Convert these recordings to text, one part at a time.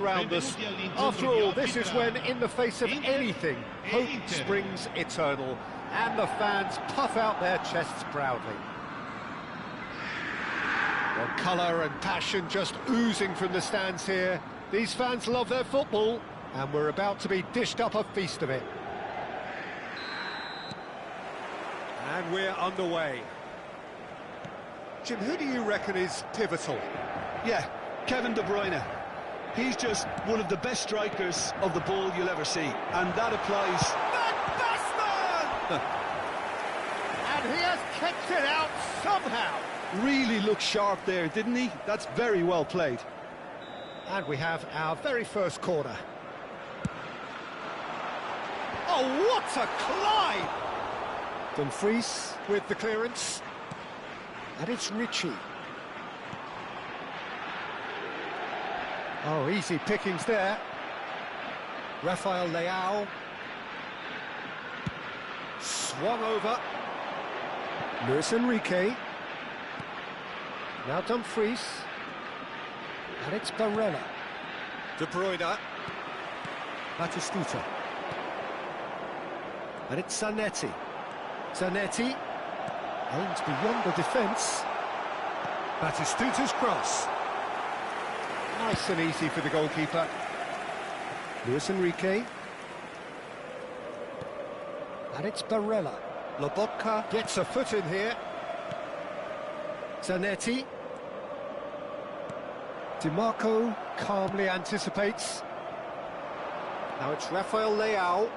around us. After all, this is when, in the face of anything, hope springs eternal, and the fans puff out their chests proudly. Well, colour and passion just oozing from the stands here. These fans love their football, and we're about to be dished up a feast of it. And we're underway. Jim, who do you reckon is pivotal? Yeah, Kevin De Bruyne. He's just one of the best strikers of the ball you'll ever see, and that applies. And he has kicked it out somehow. Really looked sharp there, didn't he? That's very well played. And we have our very first corner. Oh, what a climb! Dumfries with the clearance. And it's Ritchie. Oh, easy pickings there. Rafael Leao. Swung over. Luis Enrique. Now Dumfries. And it's Barella. De Bruyne. Batistuta. And it's Zanetti. Zanetti aims beyond the defence. Batistuta's cross. Nice and easy for the goalkeeper. Luis Enrique. And it's Barella. Lobotka gets a foot in here. Zanetti. DiMarco calmly anticipates. Now it's Rafael Leao.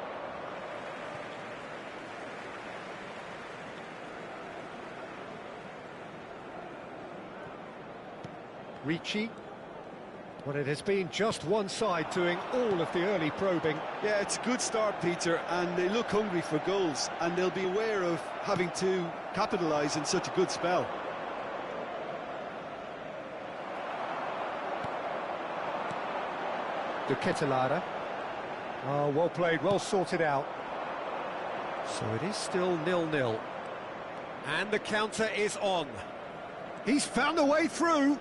Ritchie. Well, it has been just one side doing all of the early probing. Yeah, it's a good start, Peter, and they look hungry for goals, and they'll be aware of having to capitalise in such a good spell. De Ketelaere. Oh, well played, well sorted out. So it is still 0-0. And the counter is on. He's found a way through.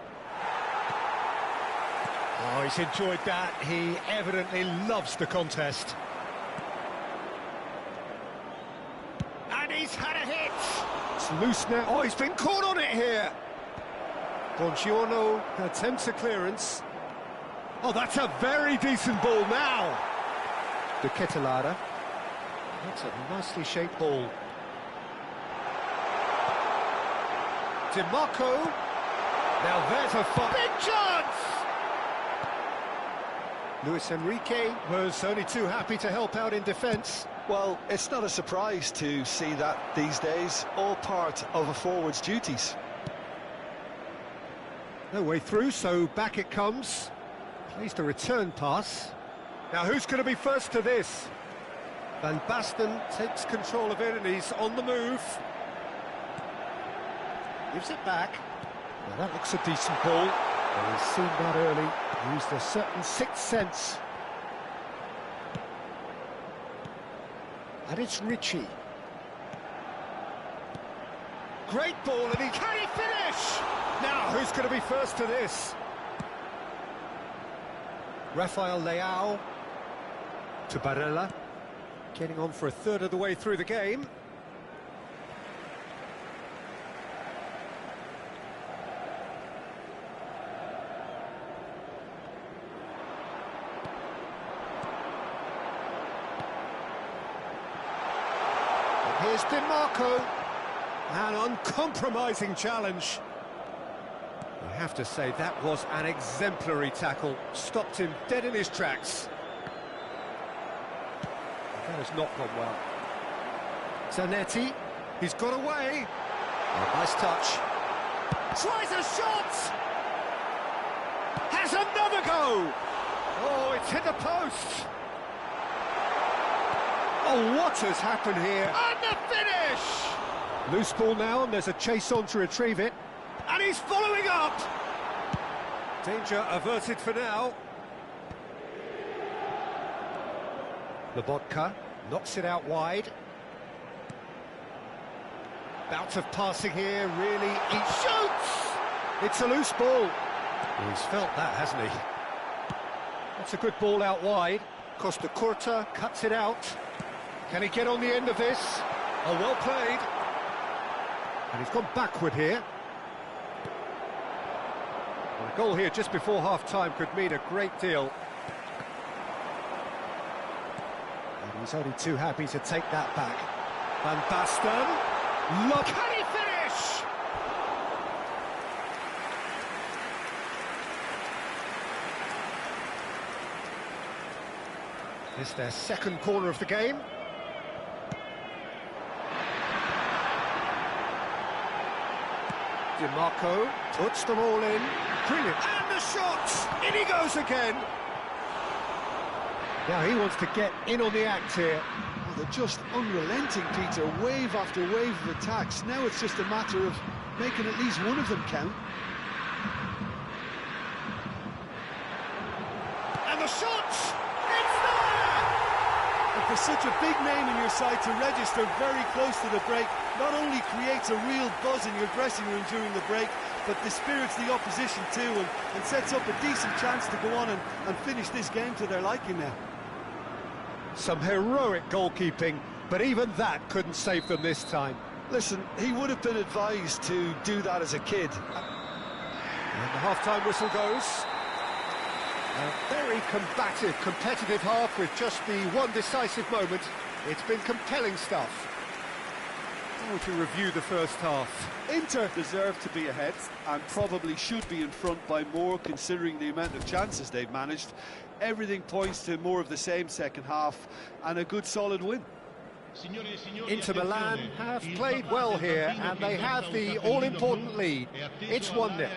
Oh, he's enjoyed that. He evidently loves the contest. And he's had a hit. It's loose now. Oh, he's been caught on it here. Bongiorno attempts a clearance. Oh, that's a very decent ball now. De Ketelaere. That's a nicely shaped ball. DiMarco. Now there's a big chance. Luis Enrique was only too happy to help out in defence. Well, it's not a surprise to see that these days, all part of a forward's duties. No way through, so back it comes. Plays the return pass. Now who's going to be first to this? Van Basten takes control of it and he's on the move. Gives it back. Well, that looks a decent ball. Well, he's seen that early. Used a certain sixth sense. And it's Ritchie. Great ball, and can he finish? Now, who's going to be first to this? Rafael Leao to Barella. Getting on for a third of the way through the game. Here's DiMarco, an uncompromising challenge. I have to say, that was an exemplary tackle. Stopped him dead in his tracks. That has not gone well. Zanetti, he's got away. Oh, nice touch. Tries a shot! Has another go! Oh, it's hit the post! Oh, what has happened here? And the finish! Loose ball now, and there's a chase on to retrieve it. And he's following up! Danger averted for now. Lobotka knocks it out wide. Bout of passing here, really, he shoots! It's a loose ball. He's felt that, hasn't he? That's a good ball out wide. Costa Curta cuts it out. Can he get on the end of this? Oh, well played. And he's gone backward here. Well, a goal here just before half-time could mean a great deal. And he's only too happy to take that back. Van Basten. Look, can he finish? This is their second corner of the game. DiMarco puts them all in. Brilliant. And the shot! In he goes again. Now he wants to get in on the act here. Oh, they're just unrelenting, Peter. Wave after wave of attacks. Now it's just a matter of making at least one of them count. And the shot! It's there! And for such a big name in your side to register very close to the break, not only creates a real buzz in your dressing room during the break, but dispirits the opposition too, and sets up a decent chance to go on and finish this game to their liking now. Some heroic goalkeeping, but even that couldn't save them this time. Listen, he would have been advised to do that as a kid. And the half-time whistle goes. A very combative, competitive half with just the one decisive moment. It's been compelling stuff. How would you review the first half? Inter deserve to be ahead and probably should be in front by more, considering the amount of chances they've managed. Everything points to more of the same second half and a good solid win. Inter Milan have played well here and they have the all-important lead. It's 1-0.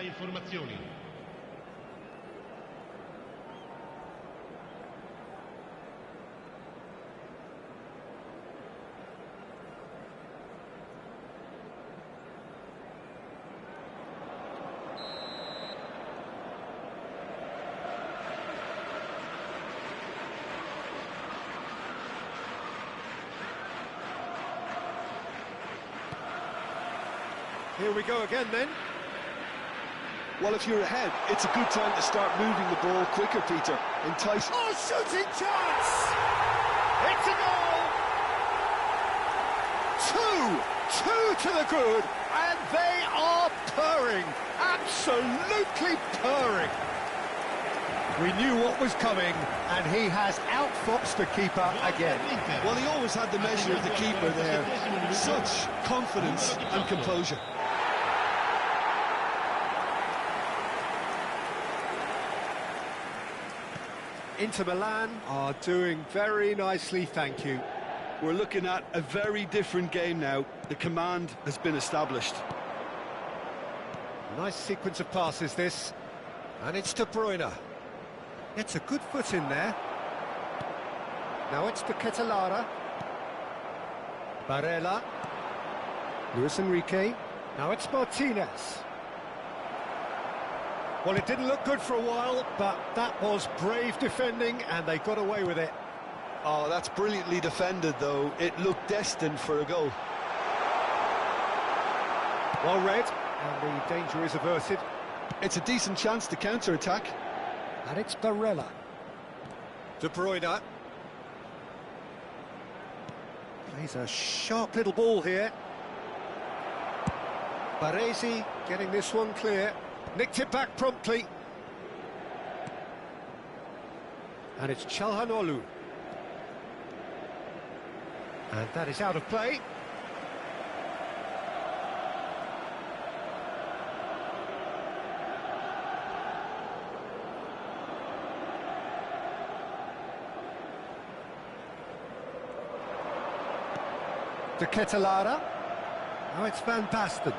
Here we go again then. Well, if you're ahead, it's a good time to start moving the ball quicker, Peter. Entice. Oh, shooting chance! It's a goal! Two to the good, and they are purring, absolutely purring. We knew what was coming, and he has outfoxed the keeper again. Well, he always had the measure of the keeper there. Such confidence and composure. Inter Milan are doing very nicely, thank you. We're looking at a very different game now. The command has been established. Nice sequence of passes, this. And it's De Bruyne. It's a good foot in there. Now it's De Ketelaere. Barella. Luis Enrique. Now it's Martinez. Well, it didn't look good for a while, but that was brave defending, and they got away with it. Oh, that's brilliantly defended, though. It looked destined for a goal. Well read, and the danger is averted. It's a decent chance to counter-attack. And it's Barella. De Bruyne. Plays a sharp little ball here. Baresi getting this one clear. Nicked it back promptly. And it's Çalhanoğlu. And that is out of play. De Ketelaere. Now it's Van Basten.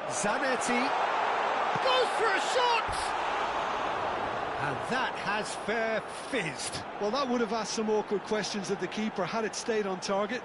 Zanetti. Goes for a shot! And that has fair fizzed. Well, that would have asked some awkward questions of the keeper had it stayed on target.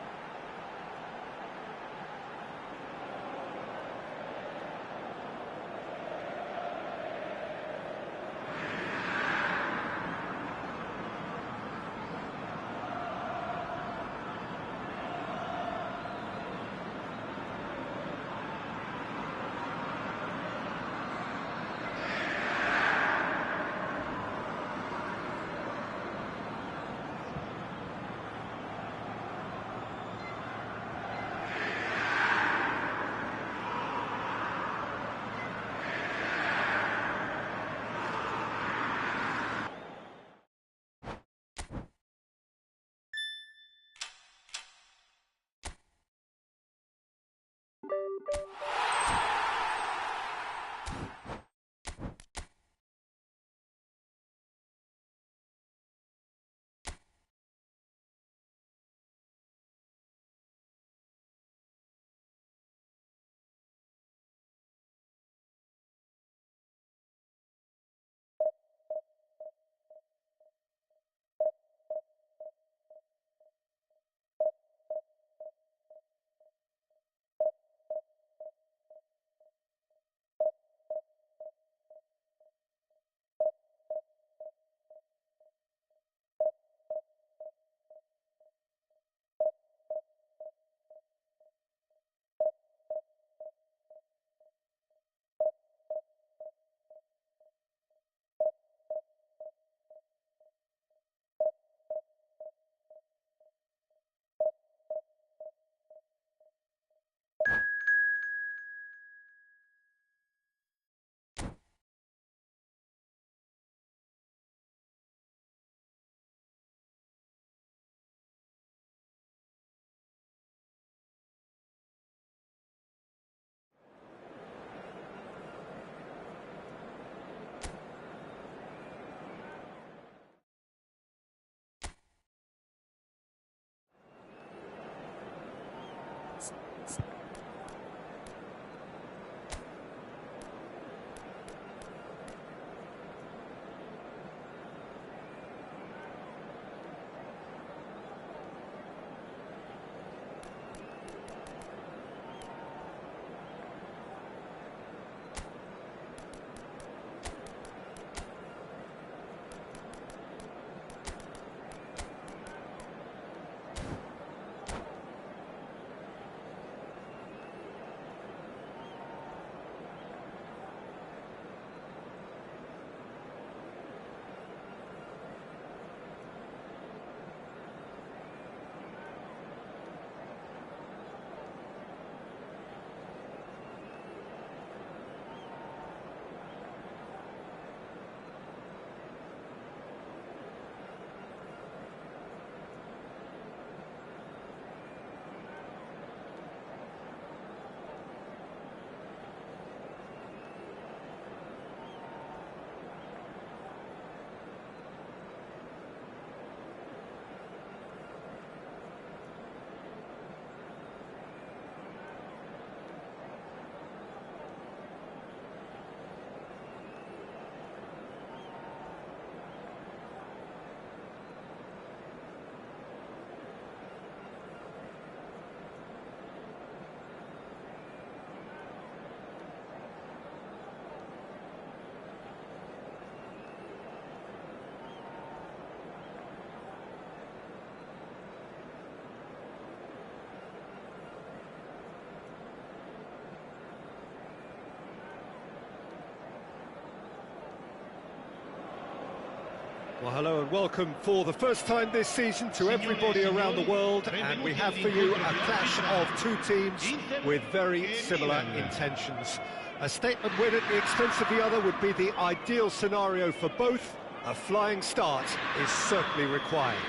Well, hello and welcome for the first time this season to everybody around the world, and we have for you a clash of two teams with very similar intentions. A statement win at the expense of the other would be the ideal scenario for both. A flying start is certainly required.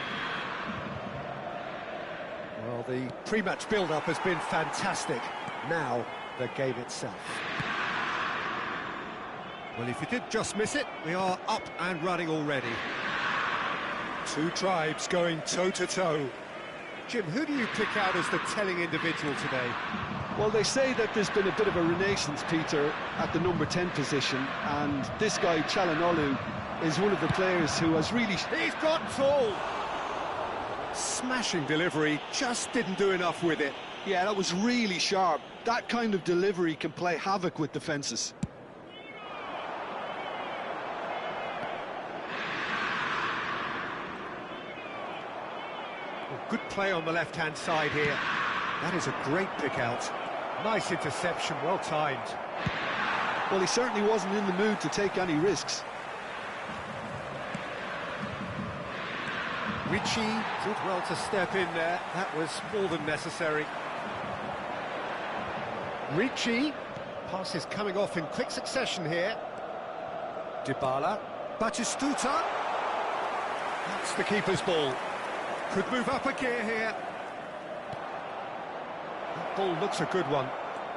Well, the pre-match build-up has been fantastic. Now, the game itself. Well, if you did just miss it, we are up and running already. Two tribes going toe-to-toe. Jim, who do you pick out as the telling individual today? Well, they say that there's been a bit of a renaissance, Peter, at the number 10 position, and this guy, Chalanolu, is one of the players who has really... He's got tall! Smashing delivery, just didn't do enough with it. Yeah, that was really sharp. That kind of delivery can play havoc with defences. Good play on the left-hand side here. That is a great pick-out. Nice interception, well timed. Well, he certainly wasn't in the mood to take any risks. Ricci did well to step in there. That was more than necessary. Ricci, passes coming off in quick succession here. Dybala, Batistuta. That's the keeper's ball. Could move up a gear here. That ball looks a good one.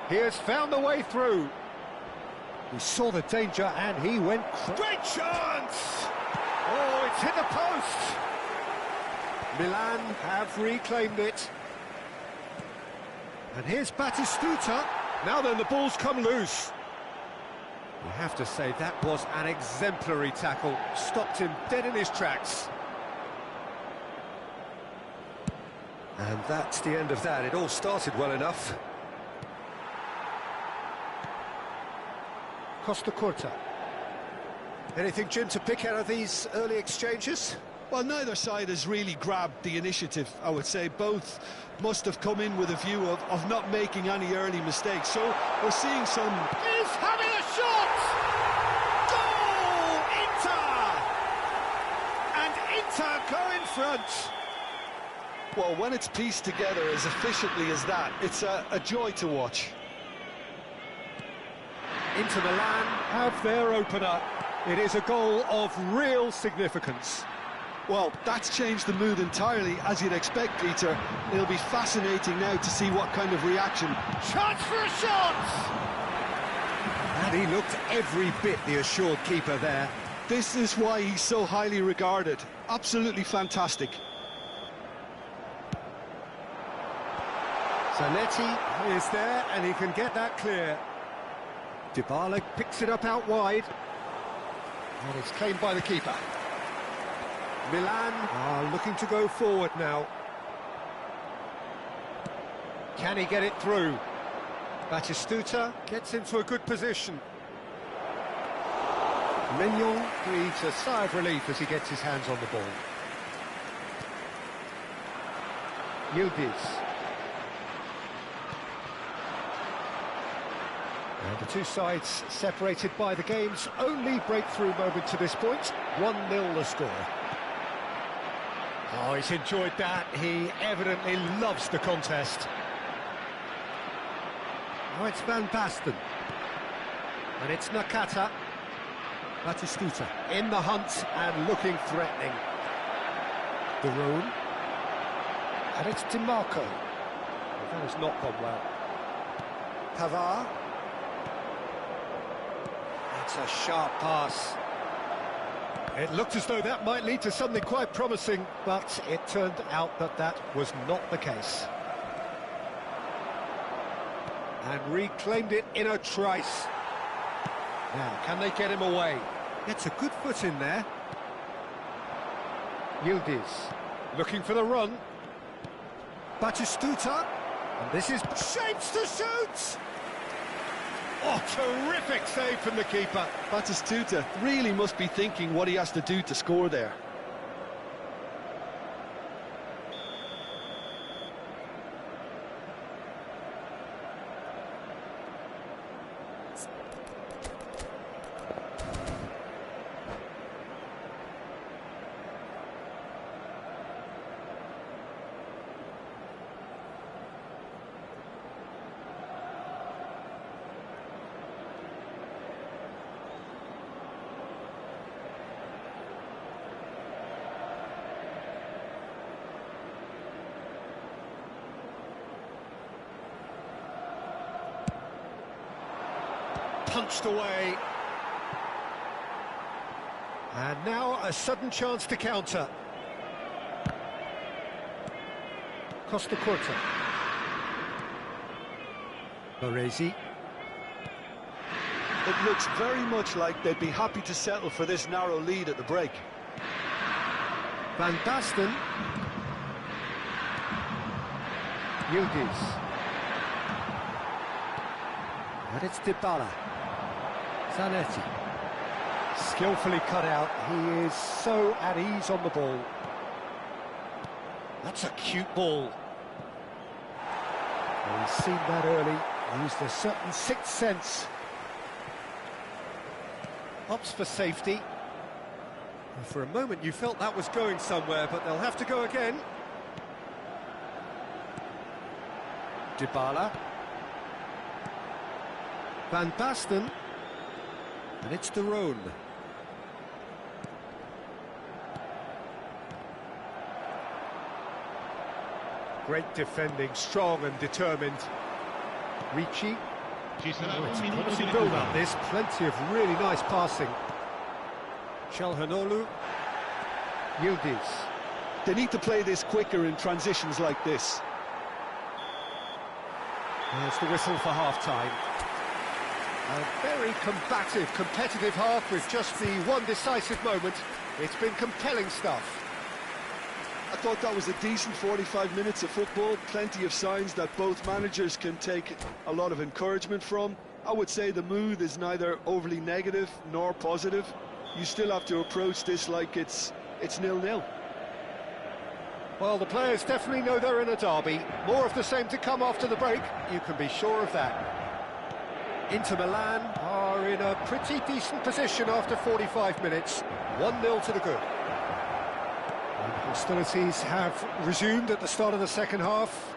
He has found the way through. He saw the danger and he went... Great chance! Oh, it's hit the post! Milan have reclaimed it. And here's Batistuta. Now then, the ball's come loose. You have to say that was an exemplary tackle. Stopped him dead in his tracks. And that's the end of that. It all started well enough. Costa Curta. Anything, Jim, to pick out of these early exchanges? Well, neither side has really grabbed the initiative, I would say. Both must have come in with a view of not making any early mistakes. So we're seeing some... He's having a shot! Goal! Inter! And Inter go in front. Well, when it's pieced together as efficiently as that, it's a joy to watch. Inter Milan have their opener. It is a goal of real significance. Well, that's changed the mood entirely, as you'd expect, Peter. It'll be fascinating now to see what kind of reaction. Chance for a shot! And he looked every bit the assured keeper there. This is why he's so highly regarded. Absolutely fantastic. Zanetti is there, and he can get that clear. Dybala picks it up out wide. And it's claimed by the keeper. Milan are looking to go forward now. Can he get it through? Batistuta gets into a good position. Mignon breathes a sigh of relief as he gets his hands on the ball. Yildiz. And the two sides separated by the game's only breakthrough moment to this point. 1-0 the score. Oh, he's enjoyed that. He evidently loves the contest. Oh, it's Van Basten. And it's Nakata. Batistuta in the hunt and looking threatening. De Roon. And it's DiMarco. Well, that has not gone well. Pavard. It's a sharp pass. It looked as though that might lead to something quite promising, but it turned out that that was not the case. And reclaimed it in a trice. Now, can they get him away? Gets a good foot in there. Yildiz looking for the run. Batistuta. And this is shapes to shoot! Oh, terrific save from the keeper. Batistuta really must be thinking what he has to do to score there. Punched away. And now a sudden chance to counter. Costa Curta. Baresi. It looks very much like they'd be happy to settle for this narrow lead at the break. Van Basten. Yildiz. And it's Dybala. Zanetti. Skillfully cut out. He is so at ease on the ball. That's a cute ball. Well, he's seen that early. Used a certain sixth sense. Opts for safety. And for a moment you felt that was going somewhere, but they'll have to go again. Dybala. Van Basten. And it's De Roon. Great defending, strong and determined. Ricci. Oh, it's a promising build-up, this. Plenty of really nice passing. Calhanoglu. Yildiz. They need to play this quicker in transitions like this. There's the whistle for half-time. A very combative, competitive half with just the one decisive moment. It's been compelling stuff. I thought that was a decent 45 minutes of football. Plenty of signs that both managers can take a lot of encouragement from. I would say the mood is neither overly negative nor positive. You still have to approach this like it's 0-0. Well, the players definitely know they're in a derby. More of the same to come after the break, you can be sure of that. Inter Milan are in a pretty decent position after 45 minutes. 1-0 to the good. And hostilities have resumed at the start of the second half.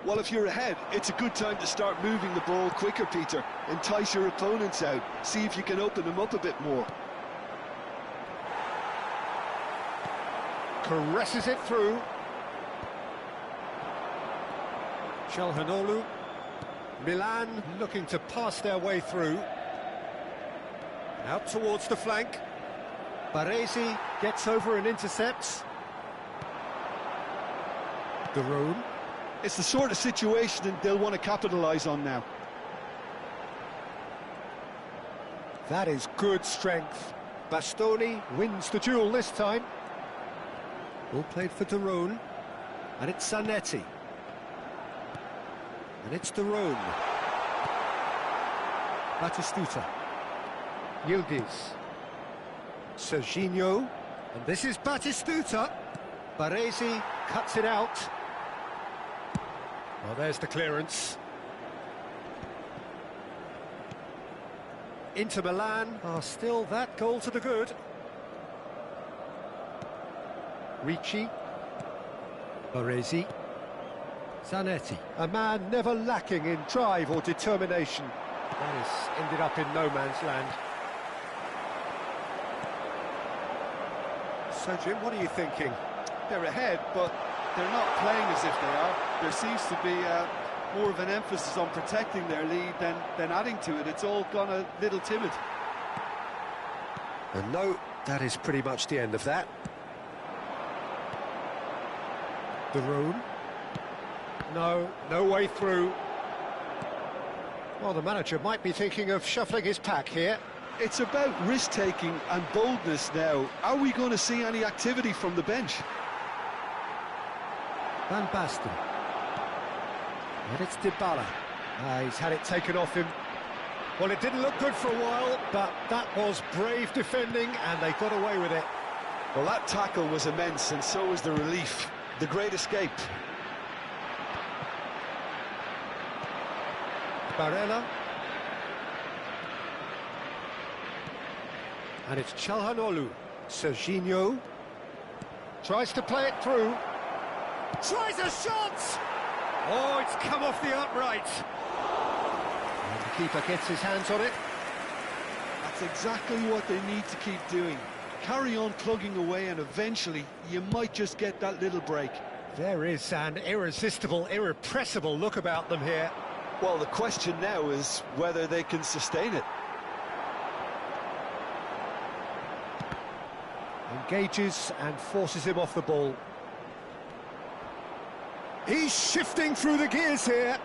Well, if you're ahead, it's a good time to start moving the ball quicker, Peter. Entice your opponents out. See if you can open them up a bit more. Caresses it through. Calhanoglu. Milan looking to pass their way through. Out towards the flank. Baresi gets over and intercepts. De Roon. It's the sort of situation that they'll want to capitalise on now. That is good strength. Bastoni wins the duel this time. Ball played for Daron. And it's Zanetti. And it's Daron. Batistuta. Yildiz. Serginho. And this is Batistuta. Baresi cuts it out. Well, there's the clearance. Inter Milan are still that goal to the good. Ricci. Baresi. Zanetti. A man never lacking in drive or determination. That has ended up in no man's land. So, Jim, what are you thinking? They're ahead, but they're not playing as if they are. There seems to be more of an emphasis on protecting their lead than adding to it. It's all gone a little timid. And no, that is pretty much the end of that. Daron. No way through. Well, the manager might be thinking of shuffling his pack here. It's about risk-taking and boldness now. Are we going to see any activity from the bench? Van Basten. And it's Dybala. He's had it taken off him. Well, it didn't look good for a while, but that was brave defending, and they got away with it. Well, that tackle was immense, and so was the relief. The great escape. Barella. And it's Çalhanoğlu. Serginho. Tries to play it through. Tries a shot! Oh, it's come off the upright. And the keeper gets his hands on it. That's exactly what they need to keep doing. Carry on plugging away, and eventually you might just get that little break. There is an irresistible, irrepressible look about them here. Well, the question now is whether they can sustain it. Engages and forces him off the ball. He's shifting through the gears here.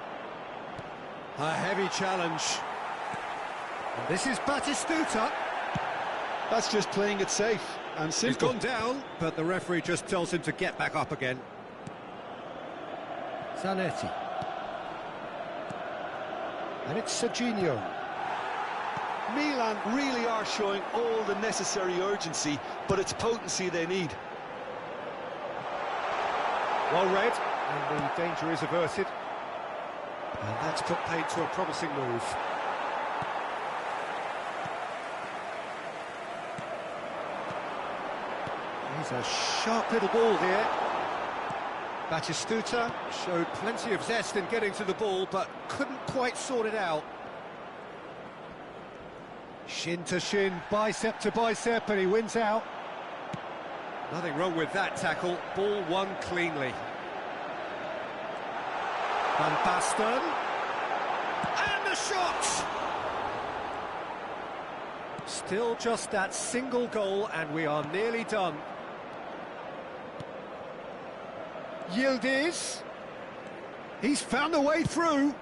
A heavy challenge. And this is Batistuta. That's just playing it safe and simple. He's gone down, but the referee just tells him to get back up again. Zanetti. And it's Serginho. Milan really are showing all the necessary urgency, but it's potency they need. Well read, and the danger is averted. And that's put paid to a promising move. He's a sharp little ball here. Batistuta showed plenty of zest in getting to the ball, but couldn't quite sort it out. Shin to shin, bicep to bicep, and he wins out. Nothing wrong with that tackle. Ball won cleanly. Van Basten. And the shot! Still just that single goal, and we are nearly done. Yildiz. He's found a way through.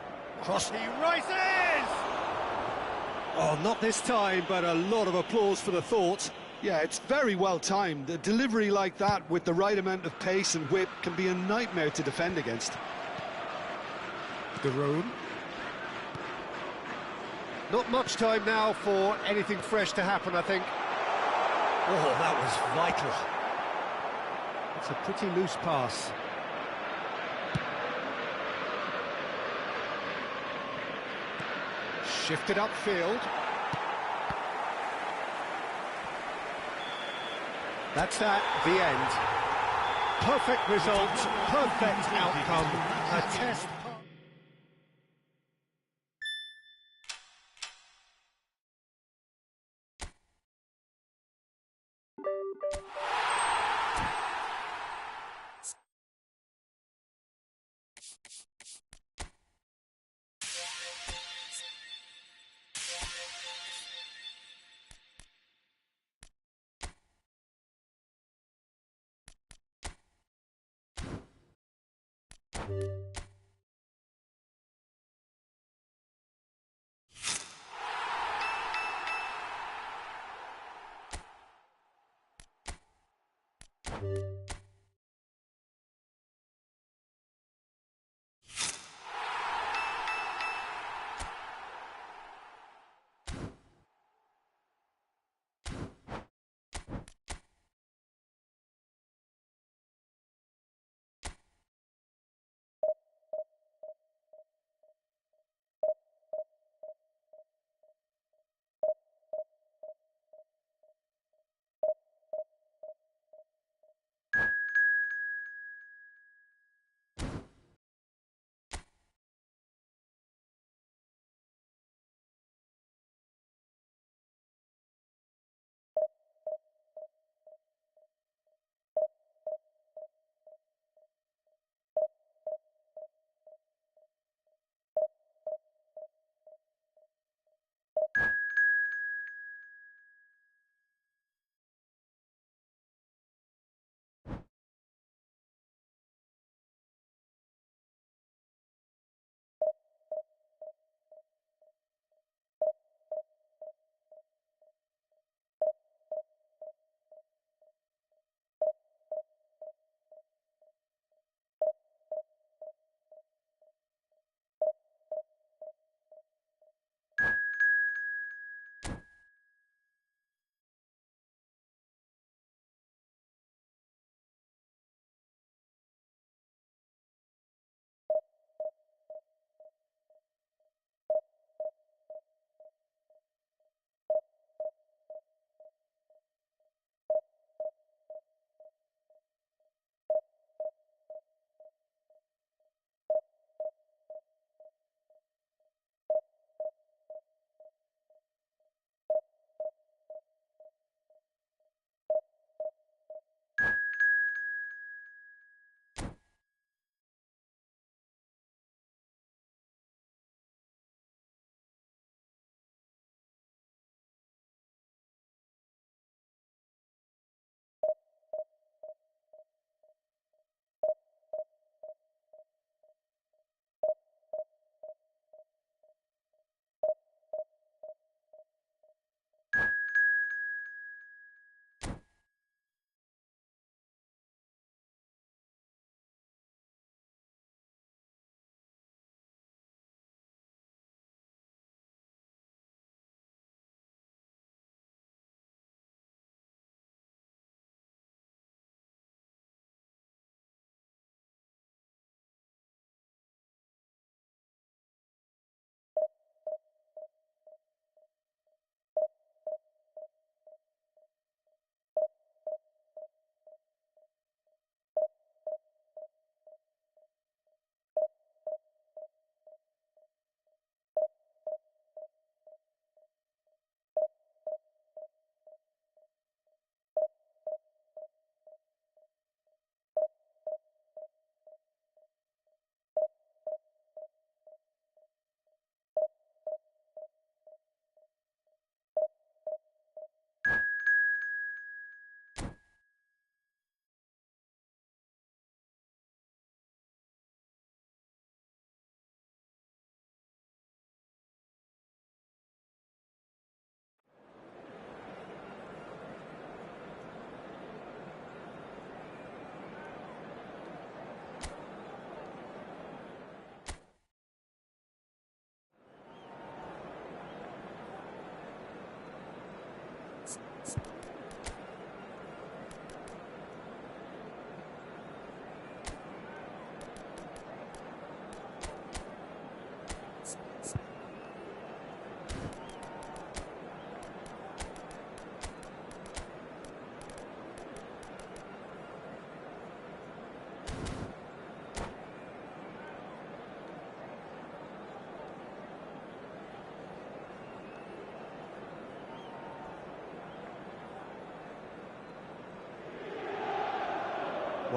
Cross, he rises! Oh, not this time, but a lot of applause for the thought. Yeah, it's very well timed. A delivery like that with the right amount of pace and whip can be a nightmare to defend against. Daron. Not much time now for anything fresh to happen, I think. Oh, that was vital. It's a pretty loose pass. Shifted upfield. That's that, the end. Perfect result, perfect outcome, a test.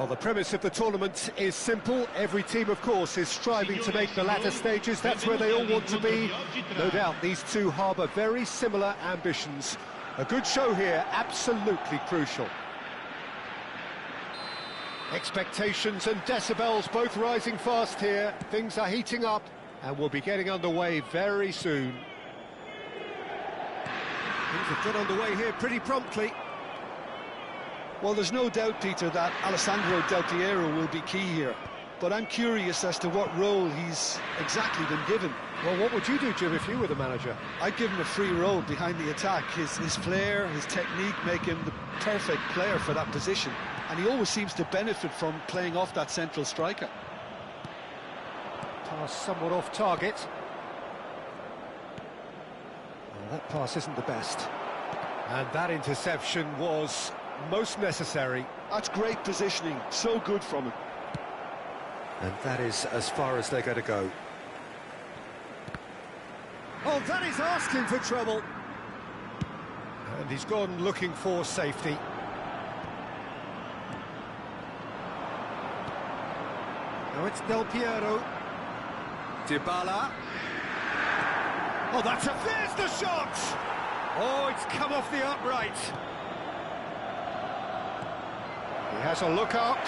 Well, the premise of the tournament is simple. Every team, of course, is striving to make the latter stages. That's where they all want to be. No doubt these two harbour very similar ambitions. A good show here, absolutely crucial. Expectations and decibels both rising fast here. Things are heating up and we'll be getting underway very soon. Things have got underway here pretty promptly. Well, there's no doubt, Peter, that Alessandro Del Piero will be key here. But I'm curious as to what role he's exactly been given. Well, what would you do, Jim, if you were the manager? I'd give him a free role behind the attack. His flair, his technique make him the perfect player for that position. And he always seems to benefit from playing off that central striker. Pass somewhat off target. Well, that pass isn't the best. And that interception was most necessary. That's great positioning, so good from him. And that is as far as they're going to go. Oh, that is asking for trouble. And he's gone looking for safety. Now it's Del Piero. Dybala. Oh, there's the shot! Oh, it's come off the upright. He has a look up.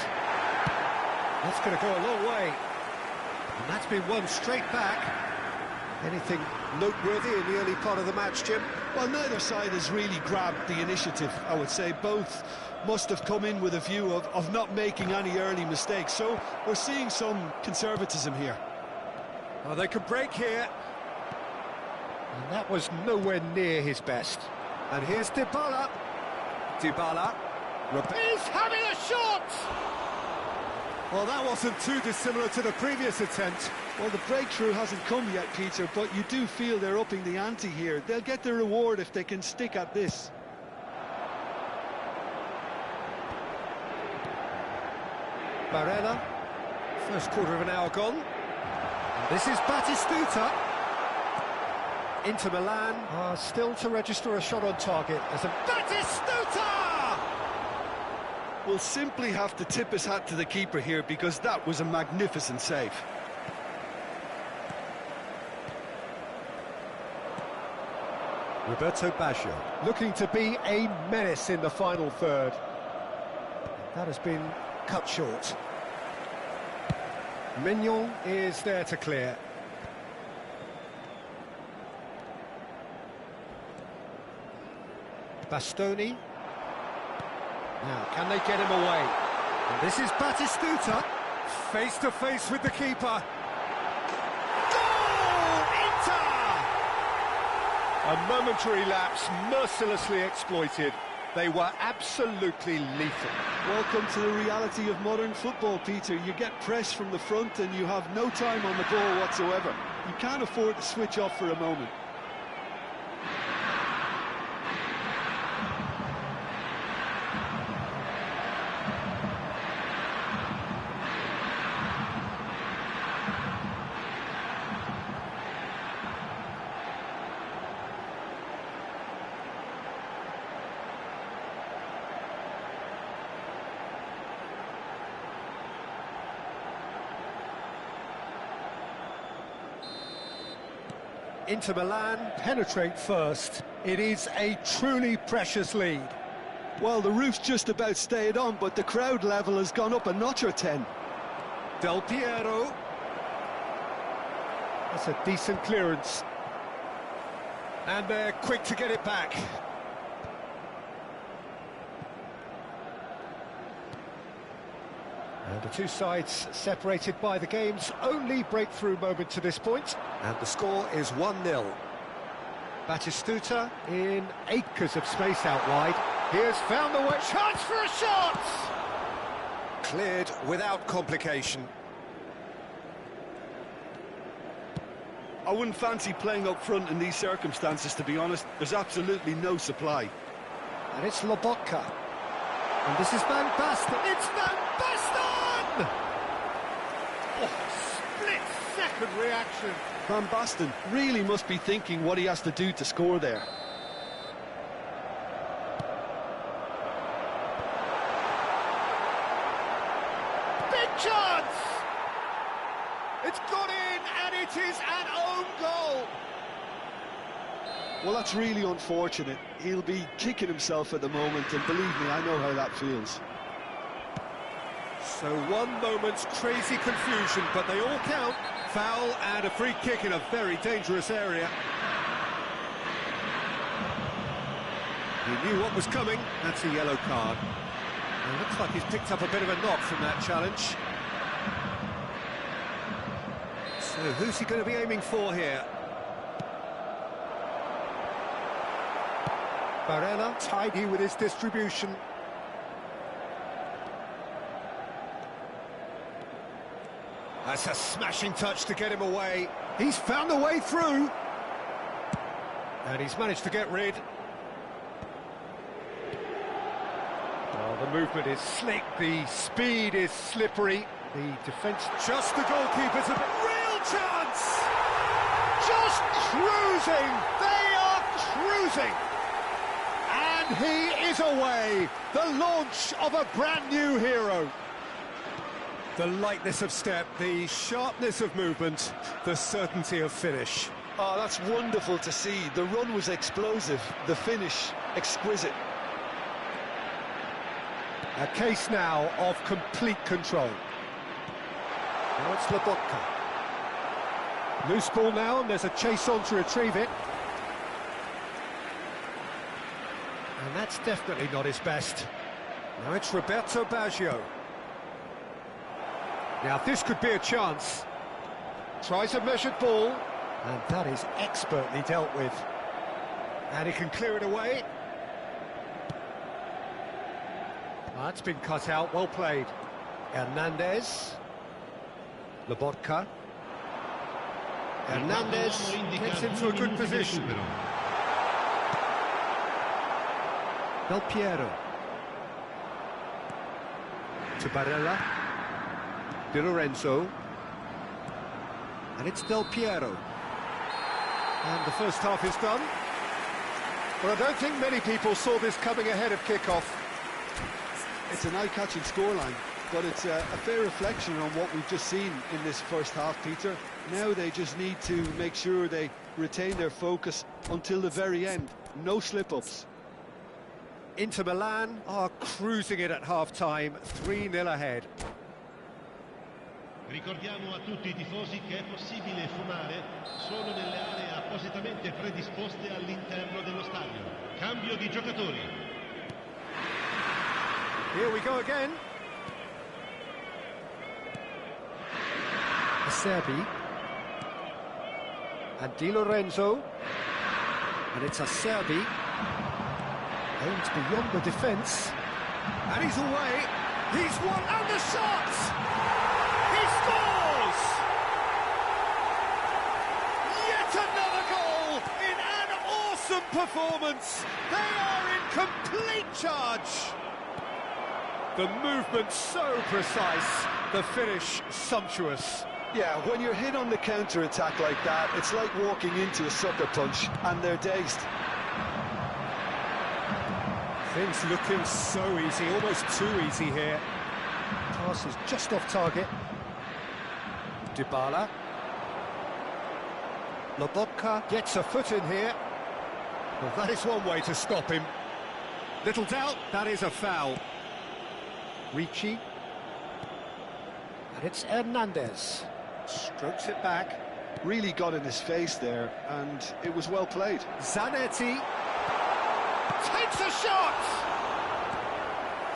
That's going to go a long way. And that's been won straight back. Anything noteworthy in the early part of the match, Jim? Well, neither side has really grabbed the initiative, I would say. Both must have come in with a view of not making any early mistakes. So we're seeing some conservatism here. Oh, they could break here. And that was nowhere near his best. And here's Dybala. Dybala. He's having a shot! Well, that wasn't too dissimilar to the previous attempt. Well, the breakthrough hasn't come yet, Peter, but you do feel they're upping the ante here. They'll get the reward if they can stick at this. Barella. First quarter of an hour gone. And this is Batistuta. Inter Milan are still to register a shot on target as a Batistuta! Will simply have to tip his hat to the keeper here because that was a magnificent save. Roberto Baggio looking to be a menace in the final third. That has been cut short. Mignon is there to clear. Bastoni. Now, can they get him away? And this is Batistuta, face to face with the keeper. Goal! Inter! A momentary lapse, mercilessly exploited. They were absolutely lethal. Welcome to the reality of modern football, Peter. You get press from the front and you have no time on the ball whatsoever. You can't afford to switch off for a moment. Inter Milan penetrate first. It is a truly precious lead. Well, the roof's just about stayed on, but the crowd level has gone up a notch or 10. Del Piero. That's a decent clearance. And they're quick to get it back. And the two sides separated by the game's only breakthrough moment to this point. And the score is 1-0. Batistuta in acres of space out wide. He has found the way. Chance for a shot! Cleared without complication. I wouldn't fancy playing up front in these circumstances, to be honest. There's absolutely no supply. And it's Lobotka. And this is Van Basten. It's Van Basten! Oh, split-second reaction. Van Basten really must be thinking what he has to do to score there. Big chance! It's gone in, and it is an own goal. Well, that's really unfortunate. He'll be kicking himself at the moment, and believe me, I know how that feels. So one moment's crazy confusion, but they all count. Foul and a free kick in a very dangerous area. He knew what was coming. That's a yellow card. It looks like he's picked up a bit of a knock from that challenge. So who's he going to be aiming for here? Barella, tidy with his distribution. That's a smashing touch to get him away. He's found a way through. And he's managed to get rid. Oh, the movement is slick, the speed is slippery. The defence, just the goalkeeper's a real chance! Just cruising! They are cruising! And he is away! The launch of a brand new hero. The lightness of step, the sharpness of movement, the certainty of finish. Oh, that's wonderful to see. The run was explosive, the finish exquisite. A case now of complete control. Now it's Lobotka. Loose ball now, and there's a chase on to retrieve it. And that's definitely not his best. Now it's Roberto Baggio. Now this could be a chance. Tries a measured ball, and that is expertly dealt with. And he can clear it away. That's been cut out, well played. Hernandez. Lobotka. Hernandez gets into a good position. Del Piero. To Barella. Di Lorenzo. And it's Del Piero. And the first half is done. But I don't think many people saw this coming ahead of kick-off. It's an eye-catching scoreline, but it's a fair reflection on what we've just seen in this first half, Peter. Now they just need to make sure they retain their focus until the very end. No slip-ups. Inter Milan are cruising it at half-time, 3-0 ahead. Ricordiamo a tutti I tifosi che è possibile fumare solo nelle aree appositamente predisposte all'interno dello stadio. Cambio di giocatori. Here we go again. Acerbi. And Di Lorenzo. And it's Acerbi. Aims beyond the defence. And he's away. He's won, and the shot! He scores! Yet another goal in an awesome performance. They are in complete charge. The movement so precise, the finish sumptuous. Yeah, when you're hit on the counter-attack like that, it's like walking into a sucker punch, and they're dazed. Things looking so easy, almost too easy here. Pass is just off target. Dybala. Lobotka gets a foot in here. Well, that is one way to stop him. Little doubt, that is a foul. Ricci. And it's Hernandez. Strokes it back. Really got in his face there, and it was well played. Zanetti. Takes a shot!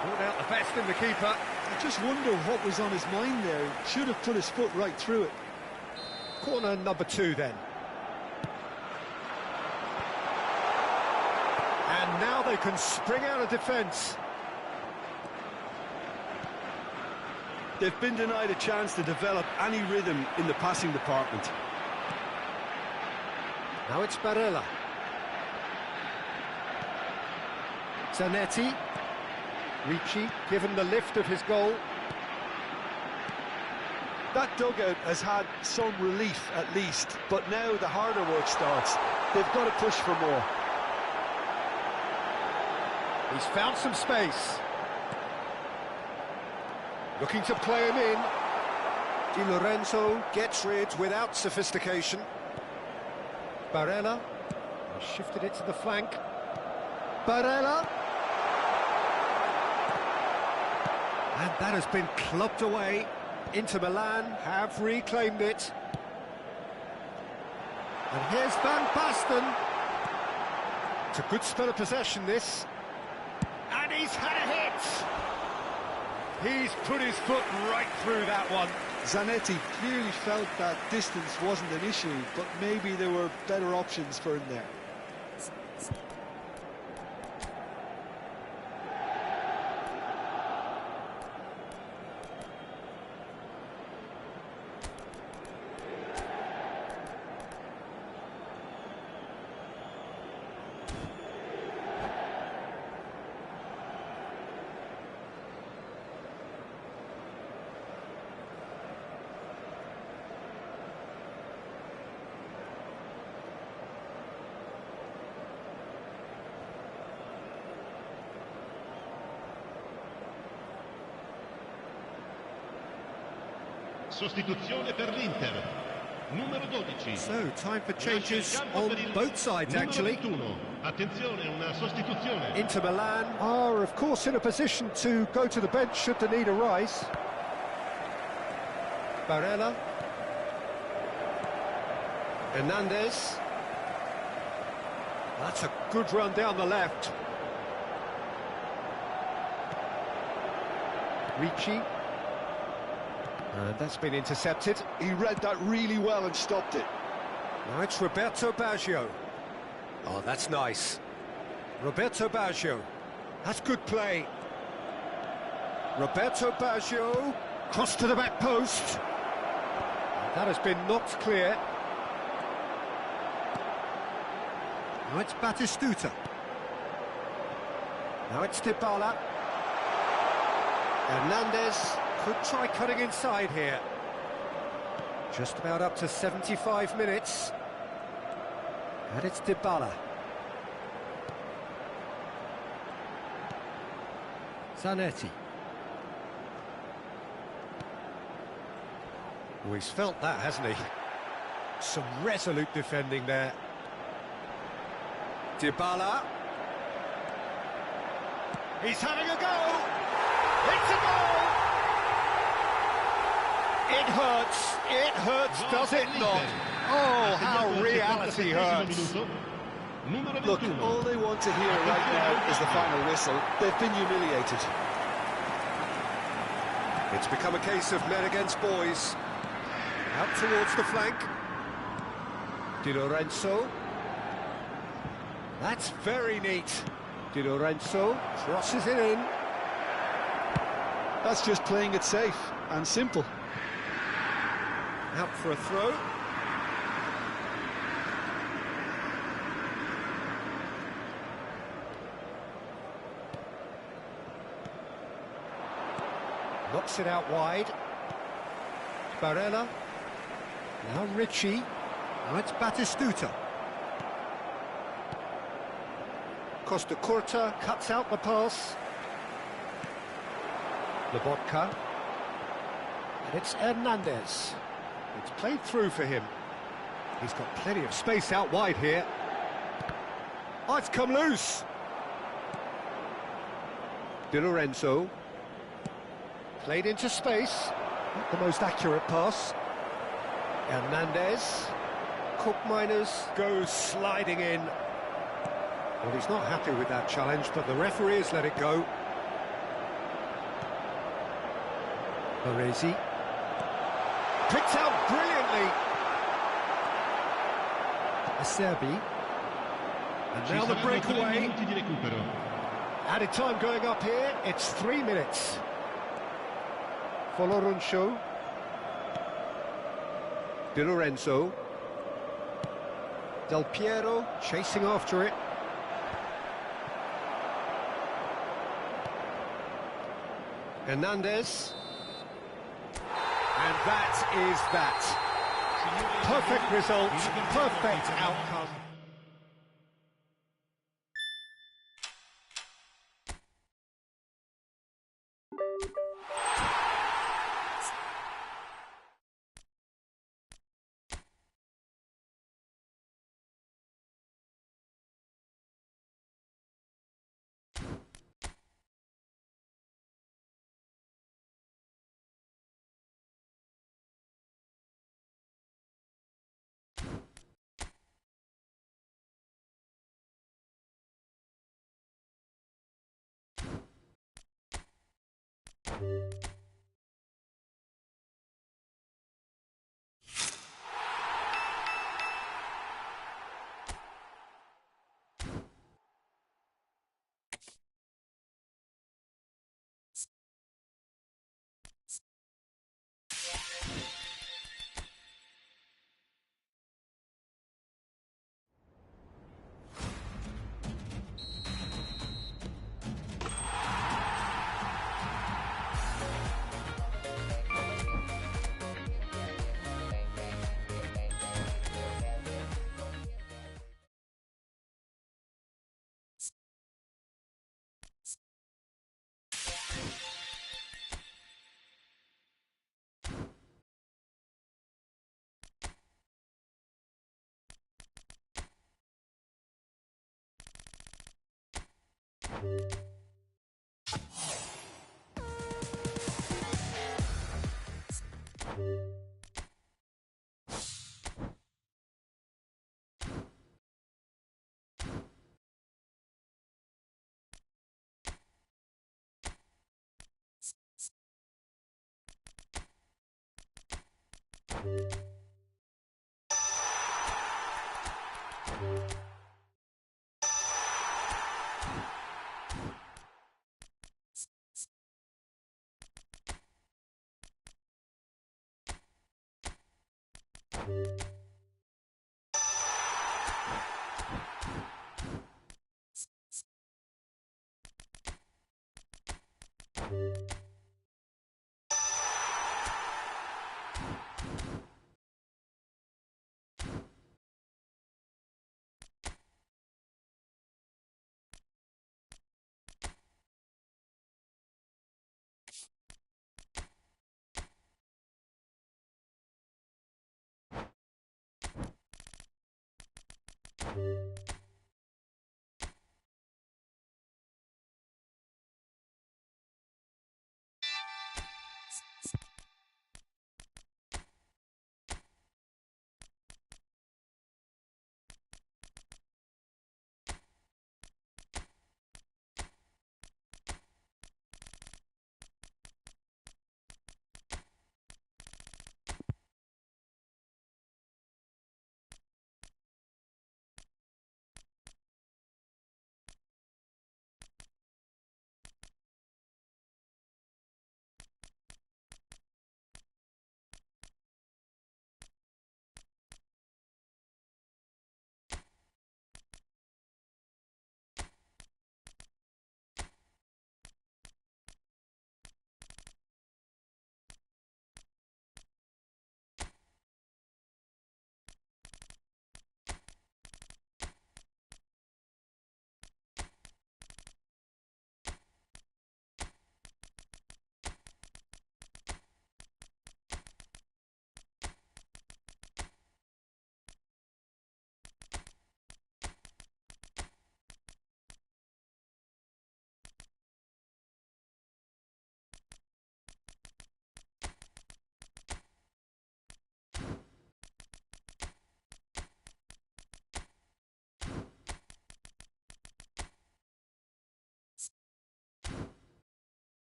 Pulled out the best in the keeper. I just wonder what was on his mind there. He should have put his foot right through it. Corner number 2 then. And now they can spring out of defence. They've been denied a chance to develop any rhythm in the passing department. Now it's Barella. Zanetti. Ricci, given the lift of his goal. That dugout has had some relief at least, but now the harder work starts. They've got to push for more. He's found some space. Looking to play him in. Di Lorenzo gets rid without sophistication. Barella has shifted it to the flank. Barella. And that has been clubbed away. Inter Milan have reclaimed it. And here's Van Basten. It's a good spell of possession, this. And he's had a hit. He's put his foot right through that one. Zanetti clearly felt that distance wasn't an issue, but maybe there were better options for him there. Sostituzione per l'Inter. Numero 12. So, time for changes on both sides, actually. 21. Attenzione, una sostituzione. Inter Milan are, of course, in a position to go to the bench should the need arise. Barella. Hernandez. That's a good run down the left. Ricci. And that's been intercepted. He read that really well and stopped it. Now it's Roberto Baggio. Oh, that's nice. Roberto Baggio. That's good play. Roberto Baggio. Cross to the back post. That has been knocked clear. Now it's Batistuta. Now it's Dybala. Hernandez could try cutting inside here. Just about up to 75 minutes. And it's Dybala. Zanetti. Oh, he's felt that, hasn't he? Some resolute defending there. Dybala. He's having a go! It's a goal! It hurts, does it not? Oh, how reality hurts. Look, all they want to hear right now is the final whistle. They've been humiliated. It's become a case of men against boys. Out towards the flank. Di Lorenzo. That's very neat. Di Lorenzo crosses it in. That's just playing it safe and simple. Out for a throw. Knocks it out wide. Barella. Now Ricci. Now it's Batistuta. Costa Curta cuts out the pass. Lobotka. And it's Hernandez. It's played through for him. He's got plenty of space out wide here. Oh, it's come loose. Di Lorenzo. Played into space. Not the most accurate pass. Hernandez. Cook Miners goes sliding in. Well, he's not happy with that challenge, but the referee has let it go. Baresi. Picked out brilliantly. Acerbi. And now the breakaway. Added time going up here. It's 3 minutes. Foloruncio. Di Lorenzo. Del Piero chasing after it. Hernandez. And that is that. Perfect result, perfect outcome.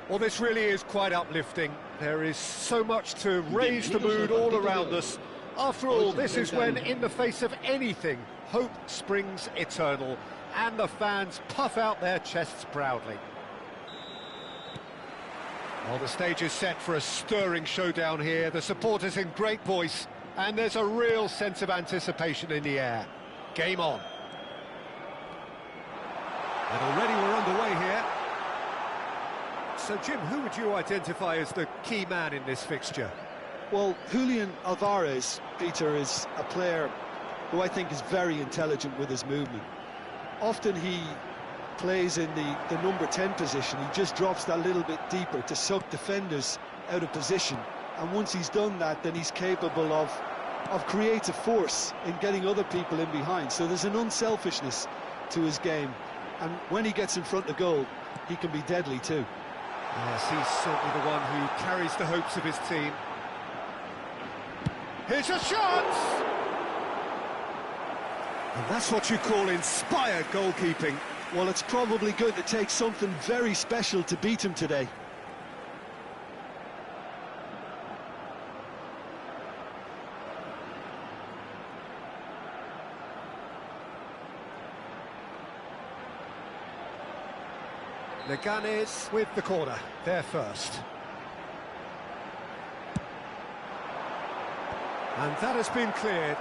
Well, this really is quite uplifting. There is so much to raise the mood all around us. After all, this is when, in the face of anything, hope springs eternal, and the fans puff out their chests proudly. Well, the stage is set for a stirring showdown here. The supporters in great voice, and there's a real sense of anticipation in the air. Game on. And already we're underway here. So, Jim, who would you identify as the key man in this fixture? Well, Julian Alvarez, Peter, is a player who I think is very intelligent with his movement. Often he plays in the number 10 position. He just drops that little bit deeper to suck defenders out of position. And once he's done that, then he's capable of creative force in getting other people in behind. So there's an unselfishness to his game. And when he gets in front of goal, he can be deadly too. Yes, he's certainly the one who carries the hopes of his team. Here's a shot! And that's what you call inspired goalkeeping. Well, it's probably going to take something very special to beat him today. Leganes with the corner, there first. And that has been cleared.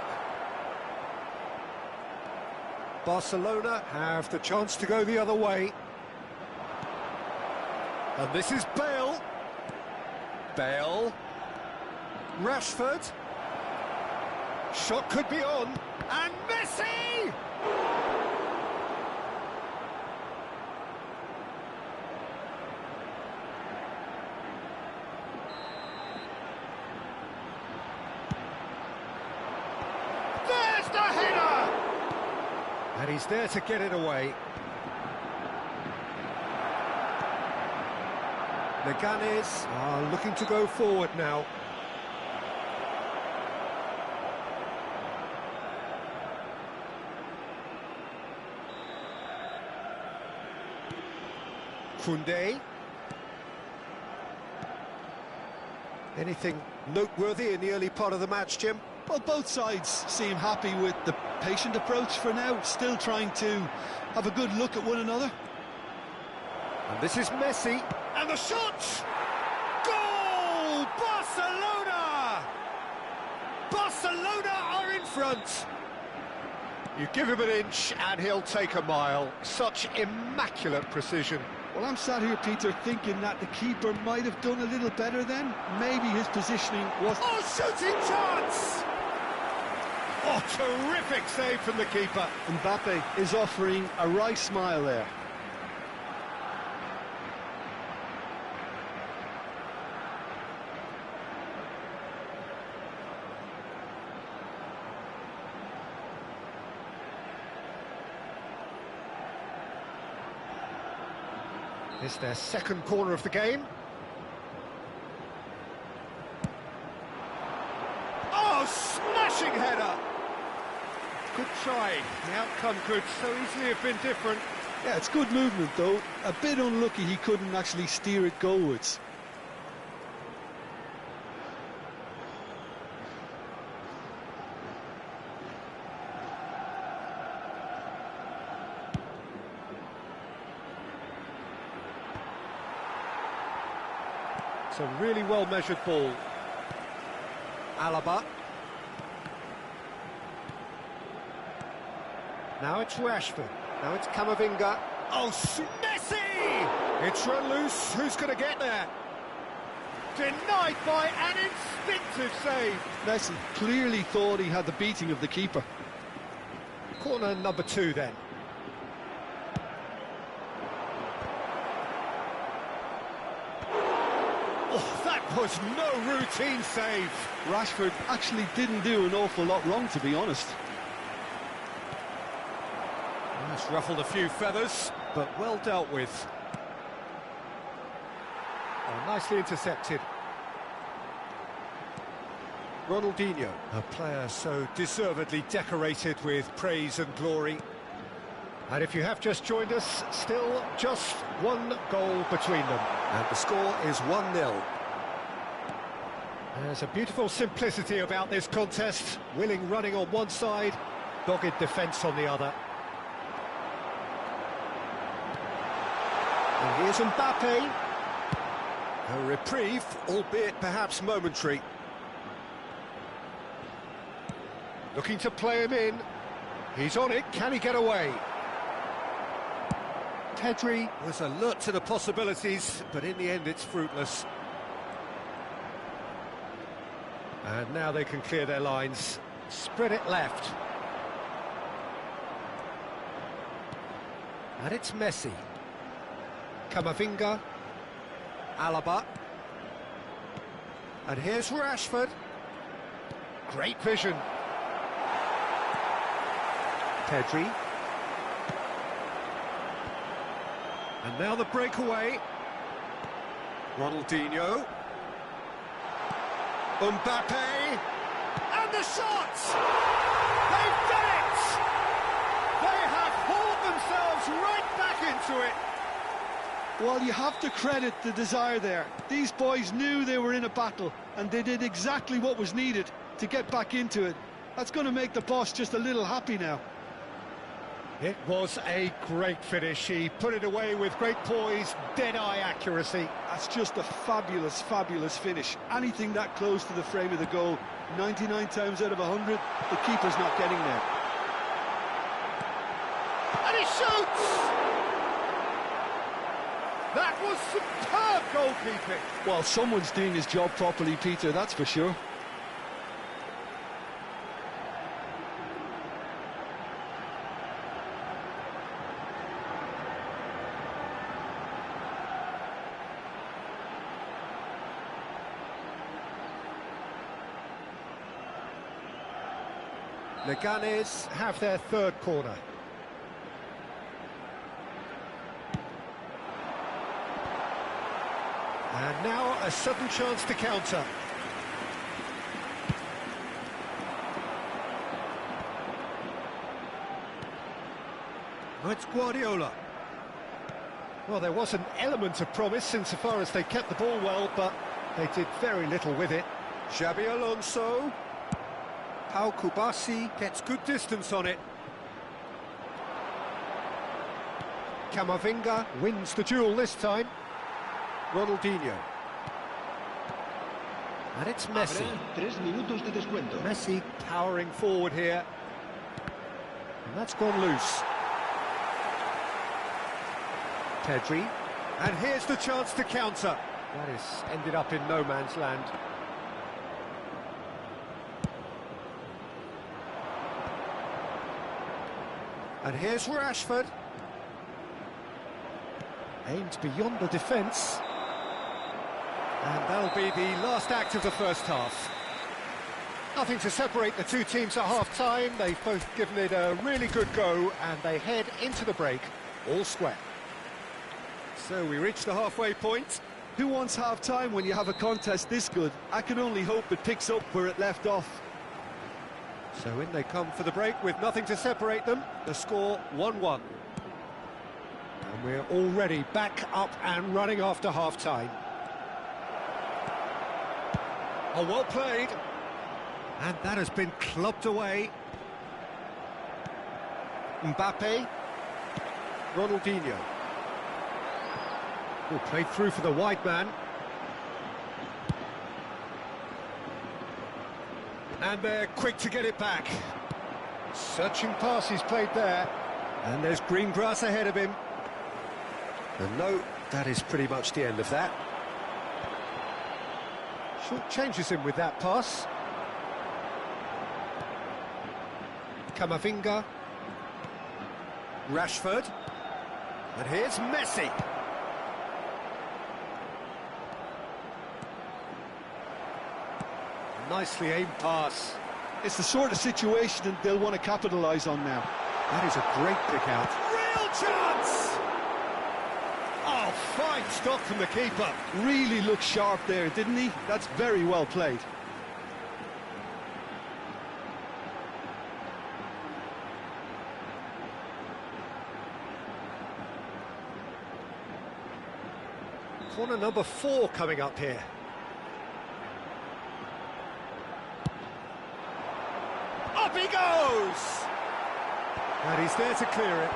Barcelona have the chance to go the other way. And this is Bale. Bale. Rashford. Shot could be on. And Messi! There's the header! And he's there to get it away. Leganes are looking to go forward now. Koundé. Anything noteworthy in the early part of the match, Jim? Well, both sides seem happy with the patient approach for now, still trying to have a good look at one another. And this is Messi, and the shot! Goal! Barcelona! Barcelona are in front! You give him an inch and he'll take a mile. Such immaculate precision. Well, I'm sat here, Peter, thinking that the keeper might have done a little better then. Maybe his positioning was... Oh, shooting chance! Oh, terrific save from the keeper. Mbappe is offering a wry smile there. It's their second corner of the game. Oh, smashing header! Good try. The outcome could so easily have been different. Yeah, it's good movement, though. A bit unlucky he couldn't actually steer it goalwards. It's a really well-measured ball. Alaba. Now it's Rashford. Now it's Camavinga. Oh, Messi! It's run loose. Who's going to get there? Denied by an instinctive save. Messi clearly thought he had the beating of the keeper. Corner number 2 then. Oh, that was no routine save. Rashford actually didn't do an awful lot wrong, to be honest. That's ruffled a few feathers, but well dealt with. Oh, nicely intercepted. Ronaldinho, a player so deservedly decorated with praise and glory. And if you have just joined us, still just one goal between them. And the score is 1-0. There's a beautiful simplicity about this contest. Willing running on one side, dogged defence on the other. And here's Mbappe. A reprieve, albeit perhaps momentary. Looking to play him in. He's on it, can he get away? Pedri was alert to the possibilities, but in the end it's fruitless. And now they can clear their lines. Spread it left. And it's Messi. Camavinga. Alaba. And here's Rashford. Great vision. Pedri. And now the breakaway. Ronaldinho. Mbappe. And the shots! They've done it! They have hauled themselves right back into it. Well, you have to credit the desire there. These boys knew they were in a battle, and they did exactly what was needed to get back into it. That's going to make the boss just a little happy now. It was a great finish. He put it away with great poise, dead-eye accuracy. That's just a fabulous, fabulous finish. Anything that close to the frame of the goal, 99 times out of 100, the keeper's not getting there. And he shoots! That was superb goalkeeping. Well, someone's doing his job properly, Peter, that's for sure. Leganes have their third corner. And now a sudden chance to counter. Oh, it's Guardiola. Well, there was an element of promise insofar as they kept the ball well, but they did very little with it. Xabi Alonso. Pau Kubasi gets good distance on it. Camavinga wins the duel this time. Ronaldinho. And it's Messi. 3 minutos de descuento. Messi powering forward here. And that's gone loose. Pedri. And here's the chance to counter. That is ended up in no man's land. And here's Rashford. Aimed beyond the defence. And that'll be the last act of the first half. Nothing to separate the two teams at half-time. They've both given it a really good go, and they head into the break all square. So we reach the halfway point. Who wants half-time when you have a contest this good? I can only hope it picks up where it left off. So in they come for the break with nothing to separate them. The score 1-1. And we're already back up and running after half-time. Oh, well played. And that has been clubbed away. Mbappe. Ronaldinho. Oh, played through for the wide man. And they're quick to get it back. Searching pass he's played there. And there's green grass ahead of him. And no, that is pretty much the end of that. Short changes him with that pass. Camavinga. Rashford. And here's Messi. Nicely aimed pass. It's the sort of situation that they'll want to capitalise on now. That is a great pick out. Real chance! Oh, fine stop from the keeper. Really looked sharp there, didn't he? That's very well played. Corner number 4 coming up here. Up he goes! And he's there to clear it.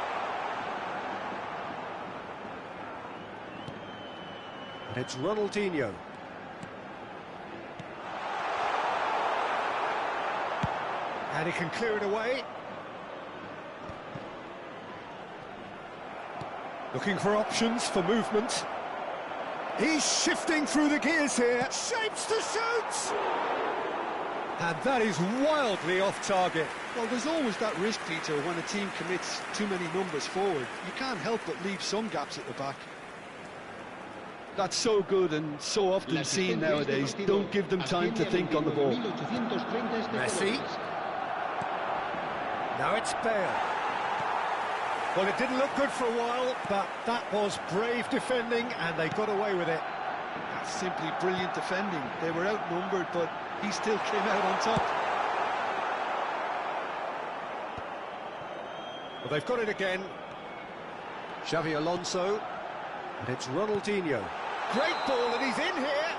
And it's Ronaldinho. And he can clear it away. Looking for options for movement. He's shifting through the gears here. Shapes to shoot! And that is wildly off target. Well, there's always that risk, Peter, when a team commits too many numbers forward. You can't help but leave some gaps at the back. That's so good and so often seen nowadays. Don't give them time to think on the ball. Messi. Now it's Bale. Well, it didn't look good for a while, but that was brave defending, and they got away with it. That's simply brilliant defending. They were outnumbered, but he still came out on top. Well, they've got it again. Xavi Alonso. And it's Ronaldinho. Great ball, and he's in here.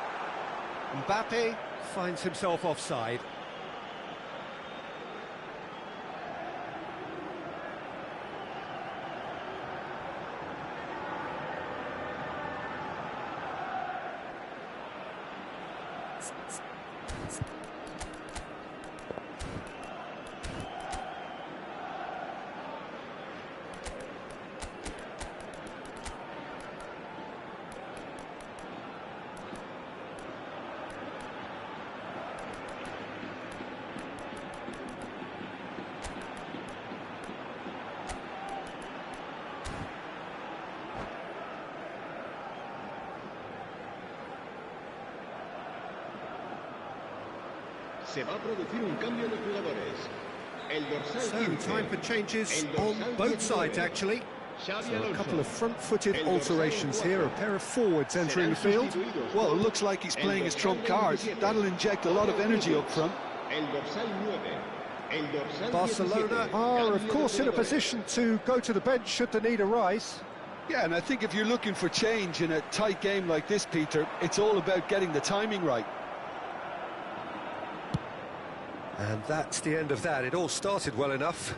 Mbappe finds himself offside. Se va a producir un cambio de jugadores. El dorsal So, 15. time for changes El on dorsal both 19. sides, actually. Xavi So a Alonso. couple of front-footed El dorsal alterations 4. here, a pair of forwards entering the field. Sustituidos Well, por it looks like he's el playing his dorsal trump card. 27. That'll inject a lot of energy up front. El dorsal 9. El dorsal Barcelona 17. are, of Cambio course, de in a jugadores. position to go to the bench should the need arise. Yeah, and I think if you're looking for change in a tight game like this, Peter, it's all about getting the timing right. And that's the end of that. It all started well enough.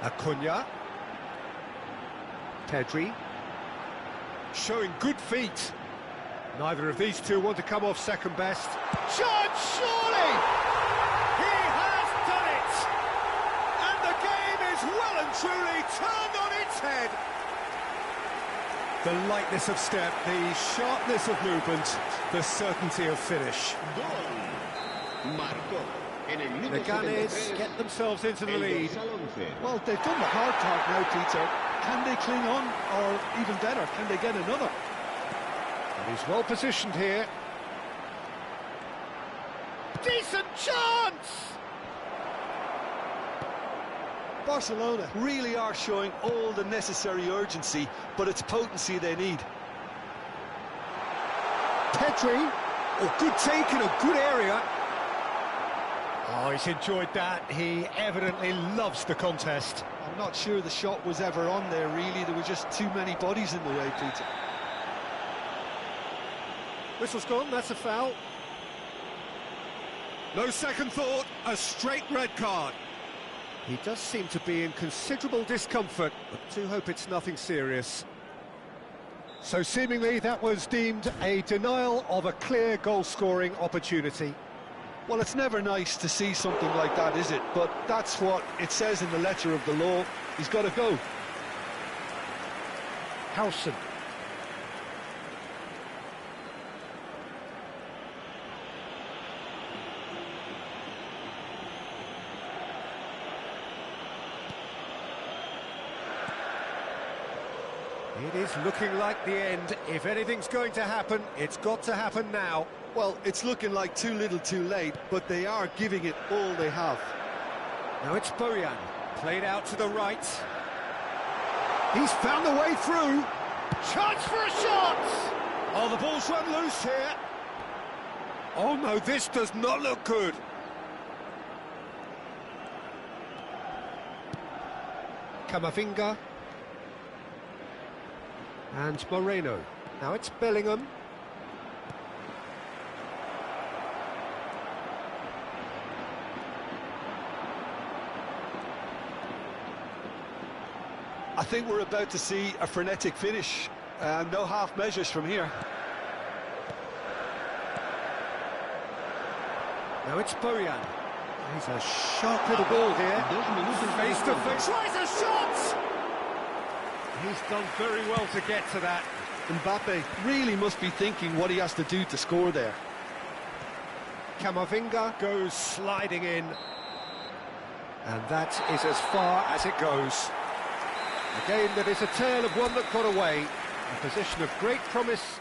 Acuna. Pedri. Showing good feet. Neither of these two want to come off second best. Shot, surely! He has done it! And the game is well and truly turned on its head. The lightness of step, the sharpness of movement, the certainty of finish. Gol. Marcó. En el minuto Leganes 73, get themselves into the el lead. dorsal 11. Well, they've done the hard part now, Peter. Can they cling on, or even better, can they get another? And he's well positioned here. Decent chance! Barcelona really are showing all the necessary urgency, but it's potency they need. Pedri, oh, good take in a good area. Oh, he's enjoyed that. He evidently loves the contest. I'm not sure the shot was ever on there, really. There were just too many bodies in the way, Peter. Whistle's gone, that's a foul. No second thought, a straight red card. He does seem to be in considerable discomfort, but do hope it's nothing serious. So seemingly that was deemed a denial of a clear goal-scoring opportunity. Well, it's never nice to see something like that, is it? But that's what it says in the letter of the law. He's got to go. Howson. It is looking like the end. If anything's going to happen, it's got to happen now. Well, it's looking like too little too late, but they are giving it all they have. Now it's Bojan, played out to the right. He's found a way through. Chance for a shot! Oh, the ball's run loose here. Oh no, this does not look good. Camavinga. And Moreno. Now it's Bellingham. I think we're about to see a frenetic finish. No half measures from here. Now it's Bojan. He's a sharp little ball here. Face to face. Tries a shot! He's done very well to get to that. Mbappe really must be thinking what he has to do to score there. Camavinga goes sliding in. And that is as far as it goes. A game that is a tale of one that got away. A position of great promise.